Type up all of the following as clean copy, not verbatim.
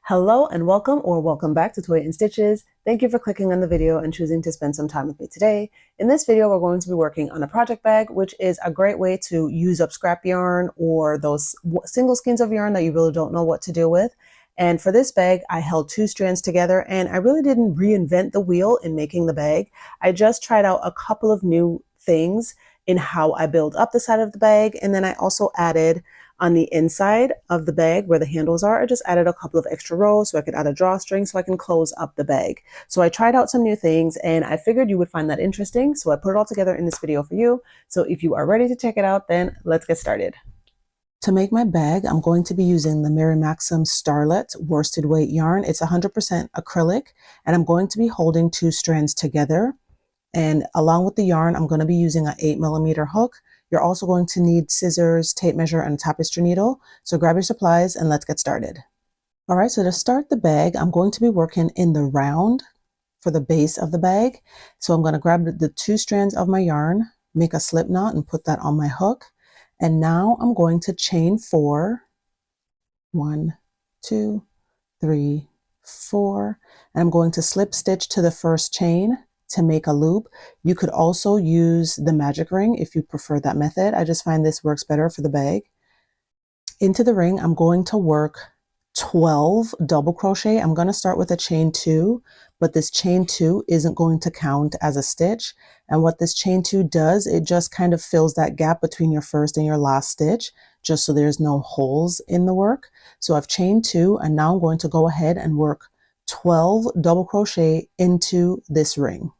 Hello and welcome or welcome back to Toy and Stitches. Thank you for clicking on the video and choosing to spend some time with me today. In this video, we're going to be working on a project bag, which is a great way to use up scrap yarn or those single skeins of yarn that you really don't know what to do with. And for this bag, I held two strands together and I really didn't reinvent the wheel in making the bag. I just tried out a couple of new things in how I build up the side of the bag. And then I also added on the inside of the bag where the handles are, I just added a couple of extra rows so I could add a drawstring so I can close up the bag. So I tried out some new things and I figured you would find that interesting. So I put it all together in this video for you. So if you are ready to check it out, then let's get started. To make my bag, I'm going to be using the Mary Maxim Starlet worsted weight yarn. It's 100% acrylic and I'm going to be holding two strands together. And along with the yarn, I'm going to be using an 8mm hook. You're also going to need scissors, tape measure, and a tapestry needle. So grab your supplies and let's get started. All right, so to start the bag, I'm going to be working in the round for the base of the bag. So I'm going to grab the two strands of my yarn, make a slip knot and put that on my hook. And now I'm going to chain 4. 1, 2, 3, 4. And I'm going to slip stitch to the first chain to make a loop. You could also use the magic ring if you prefer that method. I just find this works better for the bag. Into the ring, I'm going to work 12 double crochet. I'm going to start with a chain 2, but this chain 2 isn't going to count as a stitch. And what this chain 2 does, it just kind of fills that gap between your first and your last stitch, just so there's no holes in the work. So I've chained 2, and now I'm going to go ahead and work 12 double crochet into this ring.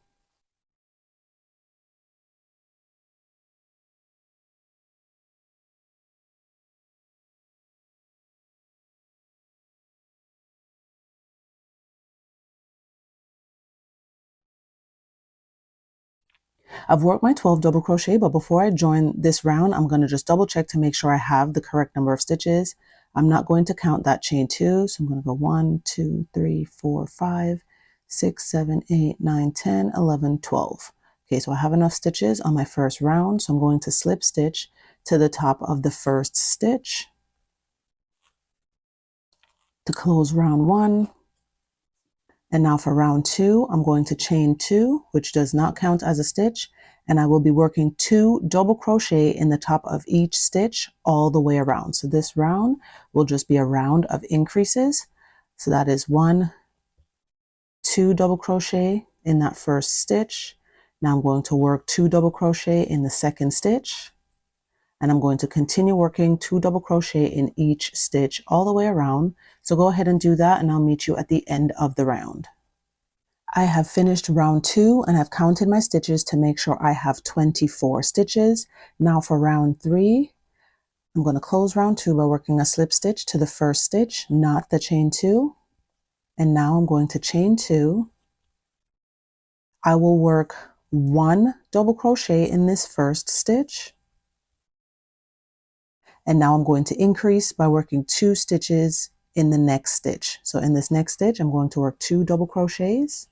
I've worked my 12 double crochet, but before I join this round, I'm going to just double check to make sure I have the correct number of stitches. I'm not going to count that chain 2, so I'm going to go 1, 2, 3, 4, 5, 6, 7, 8, 9, 10, 11, 12. Okay, so I have enough stitches on my first round, so I'm going to slip stitch to the top of the first stitch to close round 1. And now for round 2, I'm going to chain 2, which does not count as a stitch, and I will be working 2 double crochet in the top of each stitch all the way around. So this round will just be a round of increases. So that is 1, 2 double crochet in that first stitch. Now I'm going to work 2 double crochet in the second stitch, and I'm going to continue working 2 double crochet in each stitch all the way around. So go ahead and do that, and I'll meet you at the end of the round. I have finished round 2 and I've counted my stitches to make sure I have 24 stitches. Now for round 3, I'm going to close round 2 by working a slip stitch to the first stitch, not the chain 2. And now I'm going to chain 2. I will work 1 double crochet in this first stitch. And now I'm going to increase by working 2 stitches in the next stitch. So in this next stitch, I'm going to work 2 double crochets.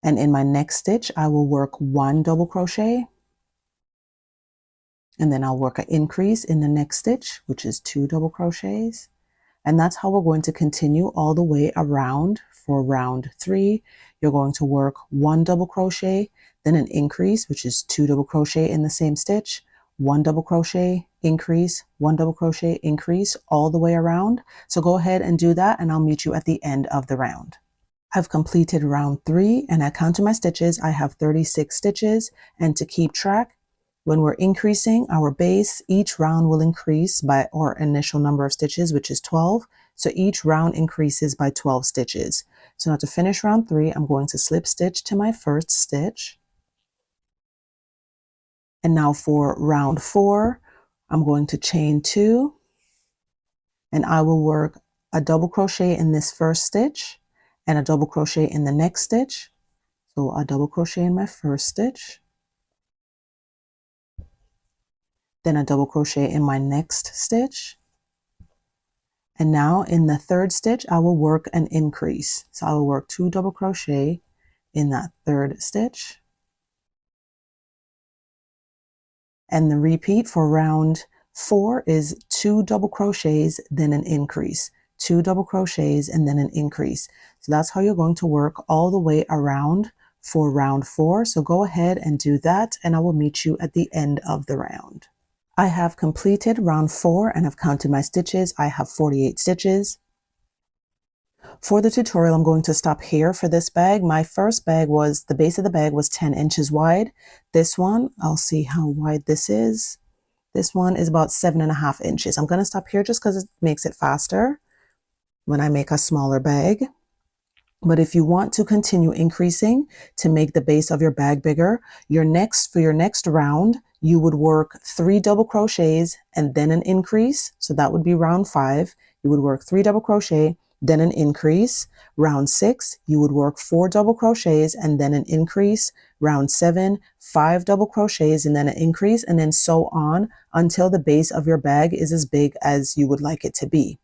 And in my next stitch, I will work 1 double crochet. And then I'll work an increase in the next stitch, which is 2 double crochets. And that's how we're going to continue all the way around. For round 3, you're going to work 1 double crochet, then an increase, which is 2 double crochet in the same stitch, 1 double crochet, increase, 1 double crochet, increase, all the way around. So go ahead and do that, and I'll meet you at the end of the round. I've completed round 3 and I counted my stitches. I have 36 stitches, and to keep track, when we're increasing our base, each round will increase by our initial number of stitches, which is 12. So each round increases by 12 stitches. So now to finish round 3, I'm going to slip stitch to my first stitch. And now for round 4, I'm going to chain 2, and I will work a double crochet in this first stitch and a double crochet in the next stitch. So a double crochet in my first stitch, then a double crochet in my next stitch. And now in the third stitch, I will work an increase. So I will work 2 double crochet in that third stitch. And the repeat for round 4 is 2 double crochets, then an increase, 2 double crochets, and then an increase. So that's how you're going to work all the way around for round 4. So go ahead and do that, and I will meet you at the end of the round. I have completed round 4 and have counted my stitches. I have 48 stitches. For the tutorial, I'm going to stop here for this bag. My first bag was, the base of the bag was 10 inches wide. This one, I'll see how wide this is. This one is about 7.5 inches. I'm going to stop here just because it makes it faster when I make a smaller bag. But if you want to continue increasing to make the base of your bag bigger, for your next round, you would work 3 double crochets and then an increase. So that would be round 5. You would work 3 double crochet, then an increase. Round 6, you would work 4 double crochets and then an increase. Round 7, 5 double crochets and then an increase, and then so on until the base of your bag is as big as you would like it to be.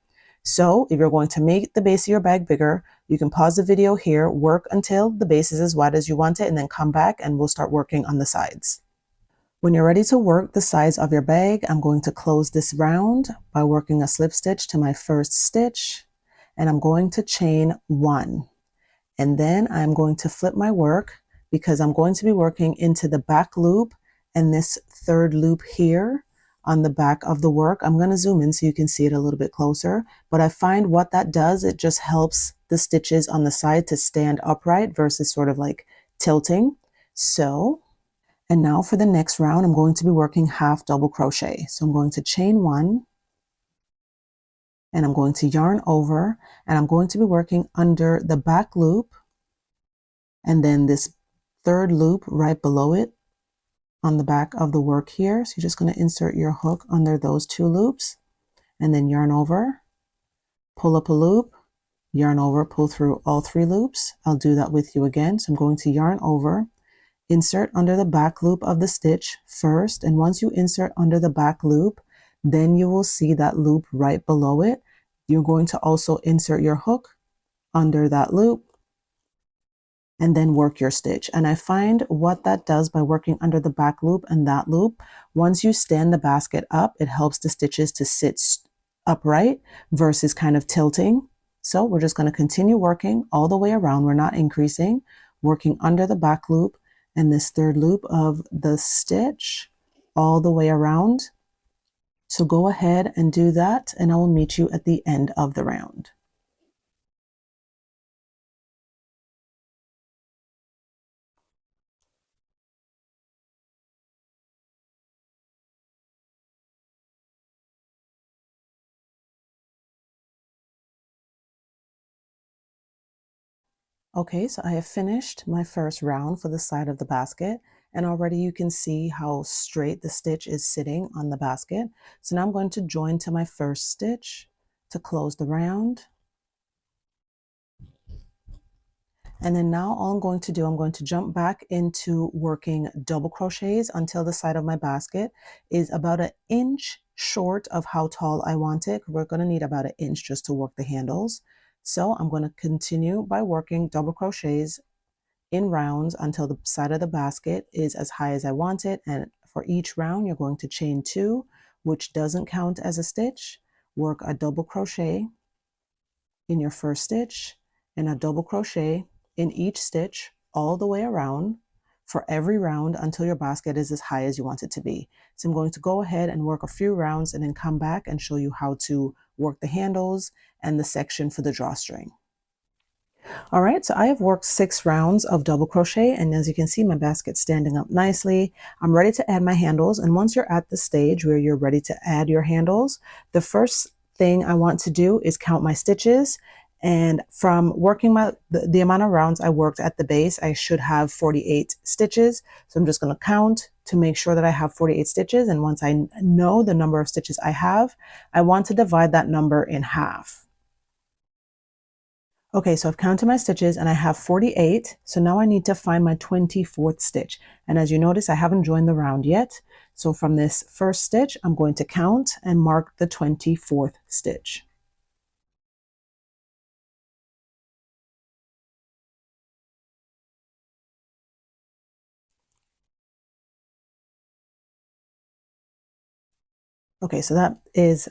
So if you're going to make the base of your bag bigger, you can pause the video here, work until the base is as wide as you want it, and then come back and we'll start working on the sides. When you're ready to work the sides of your bag, I'm going to close this round by working a slip stitch to my first stitch, and I'm going to chain 1. And then I'm going to flip my work because I'm going to be working into the back loop and this third loop here on the back of the work. I'm going to zoom in so you can see it a little bit closer, but I find what that does, it just helps the stitches on the side to stand upright versus sort of like tilting. So, and now for the next round, I'm going to be working half double crochet. So I'm going to chain 1 and I'm going to yarn over, and I'm going to be working under the back loop and then this third loop right below it on the back of the work here. So you're just going to insert your hook under those 2 loops and then yarn over, pull up a loop, yarn over, pull through all 3 loops. I'll do that with you again. So I'm going to yarn over, insert under the back loop of the stitch first, and once you insert under the back loop, then you will see that loop right below it. You're going to also insert your hook under that loop and then work your stitch. And I find what that does by working under the back loop and that loop, once you stand the basket up, it helps the stitches to sit upright versus kind of tilting. So we're just going to continue working all the way around. We're not increasing, working under the back loop and this third loop of the stitch all the way around. So go ahead and do that, and I will meet you at the end of the round. Okay, so I have finished my first round for the side of the basket, and already you can see how straight the stitch is sitting on the basket. So now I'm going to join to my first stitch to close the round. And then now all I'm going to do, I'm going to jump back into working double crochets until the side of my basket is about 1 inch short of how tall I want it. We're going to need about 1 inch just to work the handles. So I'm going to continue by working double crochets in rounds until the side of the basket is as high as I want it. And for each round, you're going to chain 2, which doesn't count as a stitch. Work a double crochet in your first stitch and a double crochet in each stitch all the way around for every round until your basket is as high as you want it to be. So I'm going to go ahead and work a few rounds and then come back and show you how to work the handles and the section for the drawstring. All right, so I have worked 6 rounds of double crochet, and as you can see, my basket's standing up nicely. I'm ready to add my handles, and once you're at the stage where you're ready to add your handles, the first thing I want to do is count my stitches. And from working the amount of rounds I worked at the base, I should have 48 stitches. So I'm just going to count to make sure that I have 48 stitches. And once I know the number of stitches I have, I want to divide that number in half. Okay, so I've counted my stitches and I have 48. So now I need to find my 24th stitch. And as you notice, I haven't joined the round yet. So from this first stitch, I'm going to count and mark the 24th stitch. Okay, so that is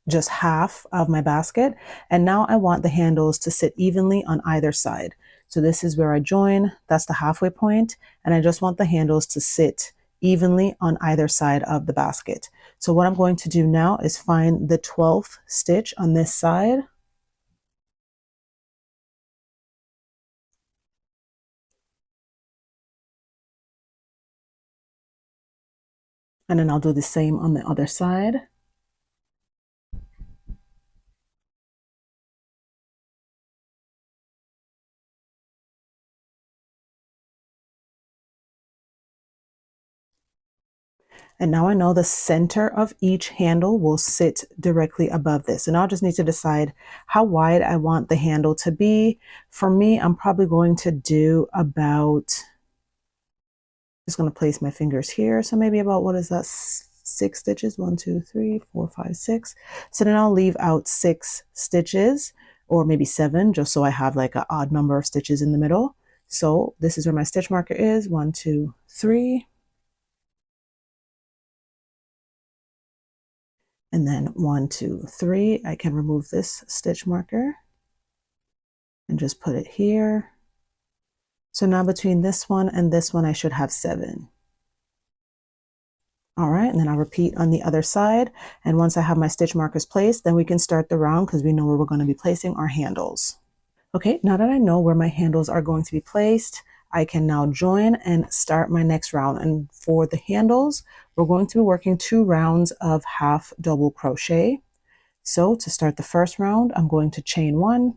just half of my basket. And now I want the handles to sit evenly on either side. So this is where I join, that's the halfway point, and I just want the handles to sit evenly on either side of the basket. So what I'm going to do now is find the 12th stitch on this side. And then I'll do the same on the other side. And now I know the center of each handle will sit directly above this. And I'll just need to decide how wide I want the handle to be. For me, I'm probably going to do about, just going to place my fingers here. So maybe about, what is that? 6 stitches, 1, 2, 3, 4, 5, 6. So then I'll leave out 6 stitches, or maybe 7, just so I have like an odd number of stitches in the middle. So this is where my stitch marker is, 1, 2, 3. And then 1, 2, 3, I can remove this stitch marker and just put it here. So now between this one and this one, I should have 7. All right, and then I'll repeat on the other side. And once I have my stitch markers placed, then we can start the round because we know where we're going to be placing our handles. Okay, now that I know where my handles are going to be placed, I can now join and start my next round. And for the handles, we're going to be working 2 rounds of half double crochet. So to start the first round, I'm going to chain 1,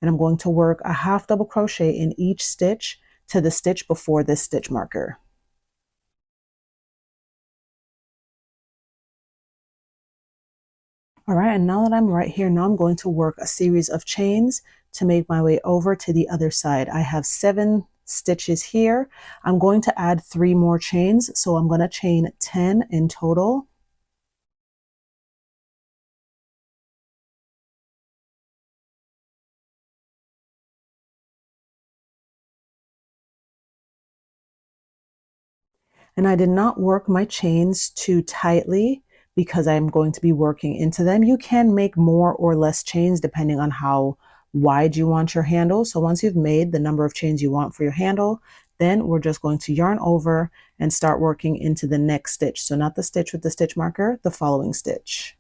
and I'm going to work a half double crochet in each stitch to the stitch before this stitch marker. All right, and now that I'm right here, now I'm going to work a series of chains to make my way over to the other side. I have 7 stitches here. I'm going to add 3 more chains, so I'm going to chain 10 in total. And I did not work my chains too tightly because I'm going to be working into them. You can make more or less chains depending on how wide you want your handle. So once you've made the number of chains you want for your handle, then we're just going to yarn over and start working into the next stitch. So not the stitch with the stitch marker, the following stitch.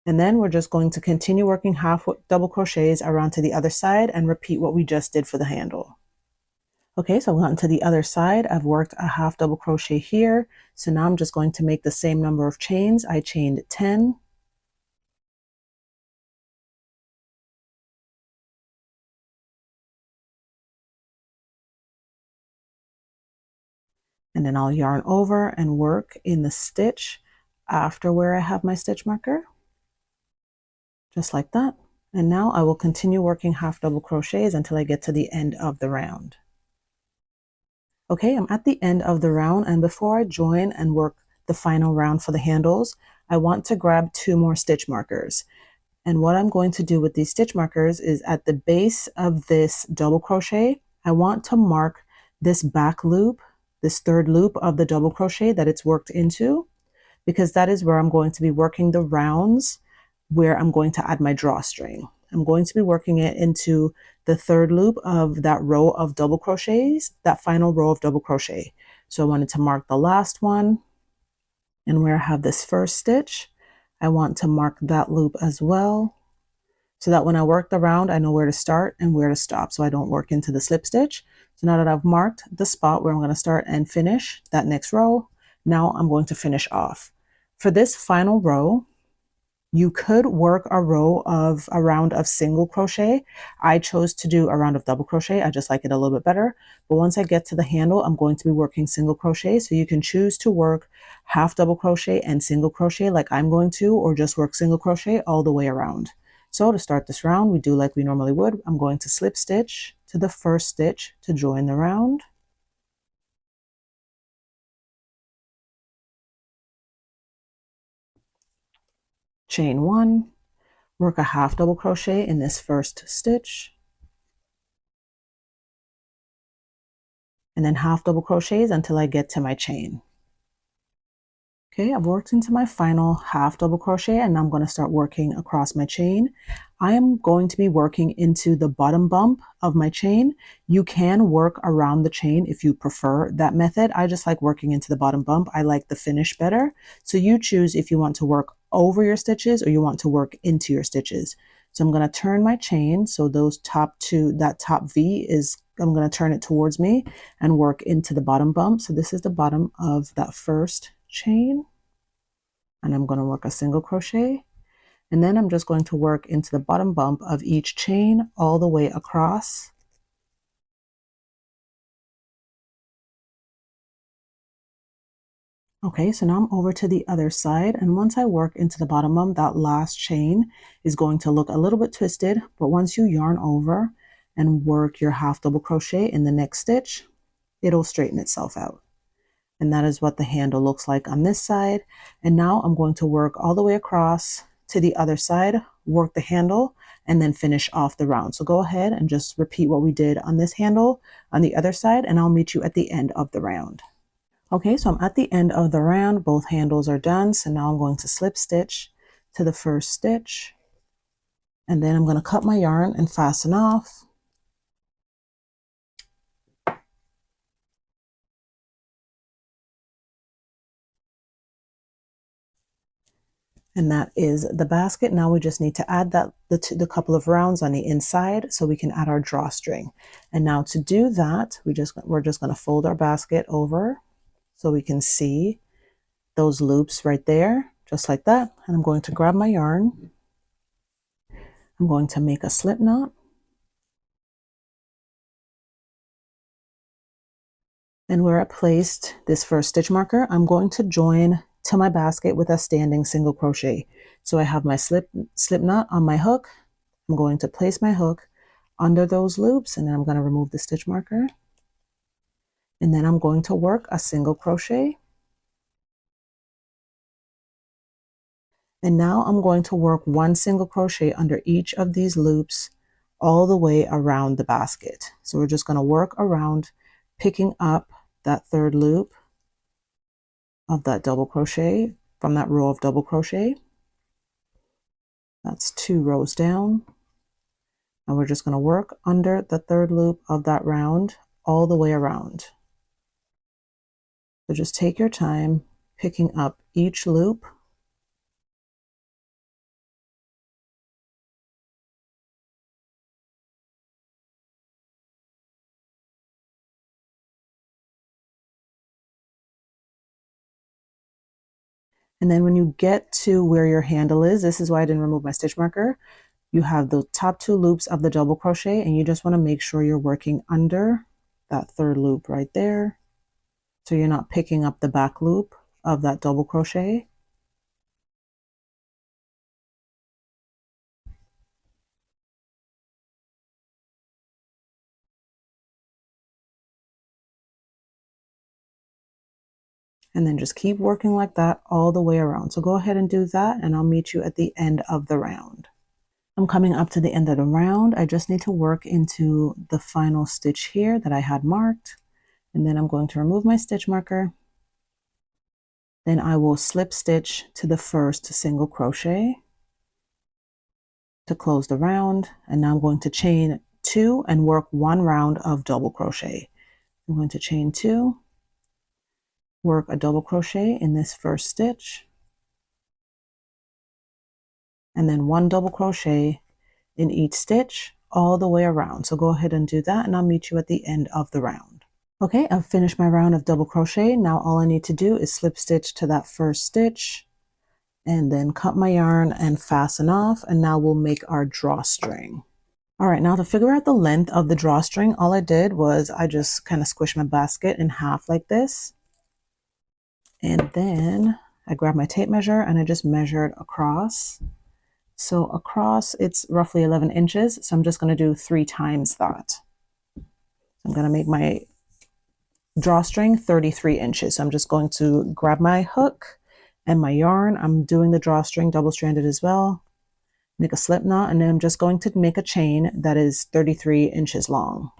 And then we're just going to continue working half double crochets around to the other side and repeat what we just did for the handle. Okay, so I've gotten to the other side. I've worked a half double crochet here. So now I'm just going to make the same number of chains. I chained 10. And then I'll yarn over and work in the stitch after where I have my stitch marker, just like that. And now I will continue working half double crochets until I get to the end of the round. Okay, I'm at the end of the round, and before I join and work the final round for the handles, I want to grab 2 more stitch markers. And what I'm going to do with these stitch markers is at the base of this double crochet, I want to mark this back loop, this 3rd loop of the double crochet that it's worked into, because that is where I'm going to be working the rounds where I'm going to add my drawstring. I'm going to be working it into the 3rd loop of that row of double crochets, that final row of double crochet. So I wanted to mark the last one, and where I have this 1st stitch, I want to mark that loop as well, so that when I work the round, I know where to start and where to stop, so I don't work into the slip stitch. So now that I've marked the spot where I'm going to start and finish that next row, now I'm going to finish off. For this final row, you could work a round of single crochet. I chose to do a round of double crochet. I just like it a little bit better. But once I get to the handle, I'm going to be working single crochet. So you can choose to work half double crochet and single crochet like I'm going to, or just work single crochet all the way around. So to start this round, we do like we normally would. I'm going to slip stitch to the 1st stitch to join the round. Chain 1, work a half double crochet in this 1st stitch, and then half double crochets until I get to my chain. Okay, I've worked into my final half double crochet and now I'm going to start working across my chain. I am going to be working into the bottom bump of my chain. You can work around the chain if you prefer that method. I just like working into the bottom bump. I like the finish better. So you choose if you want to work over your stitches or you want to work into your stitches. So I'm going to turn my chain. So those top two, that top V is, I'm going to turn it towards me and work into the bottom bump. So this is the bottom of that first chain. And I'm going to work a single crochet. And then I'm just going to work into the bottom bump of each chain all the way across. Okay, so now I'm over to the other side, and once I work into the bottom bump, that last chain is going to look a little bit twisted, but once you yarn over and work your half double crochet in the next stitch, it'll straighten itself out. And that is what the handle looks like on this side. And now I'm going to work all the way across to the other side, work the handle, and then finish off the round. So go ahead and just repeat what we did on this handle on the other side, and I'll meet you at the end of the round. Okay, so I'm at the end of the round. Both handles are done. So now I'm going to slip stitch to the first stitch, and then I'm going to cut my yarn and fasten off. And that is the basket. Now we just need to add that the couple of rounds on the inside so we can add our drawstring. And now to do that, we're just going to fold our basket over so we can see those loops right there, just like that. And I'm going to grab my yarn. I'm going to make a slip knot. And where I placed this first stitch marker, I'm going to join to my basket with a standing single crochet. So I have my slip knot on my hook. I'm going to place my hook under those loops, and then I'm going to remove the stitch marker. And then I'm going to work a single crochet. And now I'm going to work one single crochet under each of these loops all the way around the basket. So we're just going to work around, picking up that third loop of that double crochet from that row of double crochet. That's 2 rows down. And we're just going to work under the third loop of that round all the way around. So just take your time picking up each loop. And then when you get to where your handle is, this is why I didn't remove my stitch marker. You have the top 2 loops of the double crochet, and you just want to make sure you're working under that third loop right there. So you're not picking up the back loop of that double crochet. And then just keep working like that all the way around. So go ahead and do that, and I'll meet you at the end of the round. I'm coming up to the end of the round. I just need to work into the final stitch here that I had marked. And then I'm going to remove my stitch marker. Then I will slip stitch to the first single crochet to close the round. And now I'm going to chain 2 and work 1 round of double crochet. I'm going to chain 2, work a double crochet in this first stitch, and then 1 double crochet in each stitch all the way around. So go ahead and do that, and I'll meet you at the end of the round. Okay, I've finished my round of double crochet. Now all I need to do is slip stitch to that first stitch and then cut my yarn and fasten off, and now we'll make our drawstring. All right, now to figure out the length of the drawstring, all I did was I just kind of squished my basket in half like this. And then I grabbed my tape measure and I just measured across. So across, it's roughly 11 inches. So I'm just going to do 3 times that. I'm going to make my drawstring 33 inches. So I'm just going to grab my hook and my yarn. I'm doing the drawstring double-stranded as well. Make a slip knot, and then I'm just going to make a chain that is 33 inches long.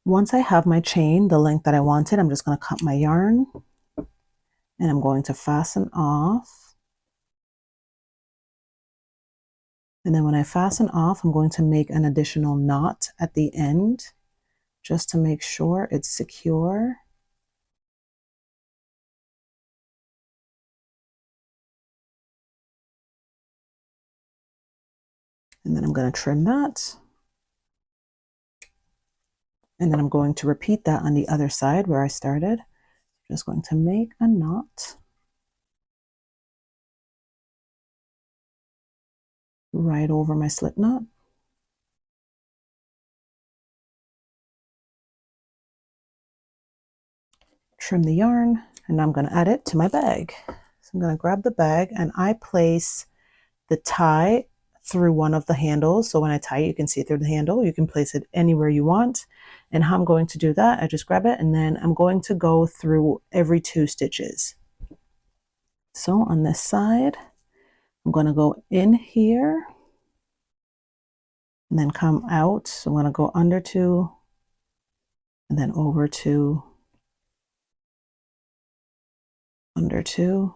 Once I have my chain, the length that I wanted, I'm just going to cut my yarn. and I'm going to fasten off. And then when I fasten off, I'm going to make an additional knot at the end just to make sure it's secure. And then I'm going to trim that. And then I'm going to repeat that on the other side where I started. Just going to make a knot right over my slip knot. Trim the yarn, and I'm going to add it to my bag. So I'm going to grab the bag and I place the tie through one of the handles. So when I tie it, you can see it through the handle. You can place it anywhere you want. And how I'm going to do that, I just grab it and then I'm going to go through every 2 stitches. So on this side, I'm going to go in here and then come out. So I'm going to go under 2 and then over 2, under 2,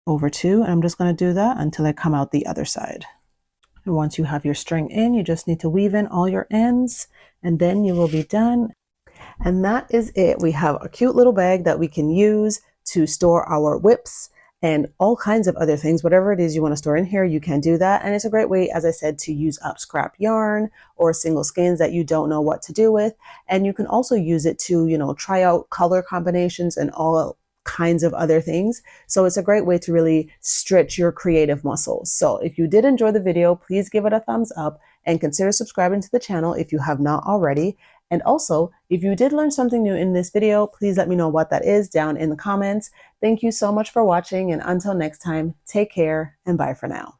over 2, and I'm just going to do that until I come out the other side. And once you have your string in, you just need to weave in all your ends and then you will be done. And that is it. We have a cute little bag that we can use to store our whips and all kinds of other things. Whatever it is you want to store in here, you can do that. And it's a great way, as I said, to use up scrap yarn or single skeins that you don't know what to do with. And you can also use it to, try out color combinations and all kinds of other things. So it's a great way to really stretch your creative muscles. So if you did enjoy the video, please give it a thumbs up and consider subscribing to the channel if you have not already. And also, if you did learn something new in this video, please let me know what that is down in the comments. Thank you so much for watching, and until next time, take care and bye for now.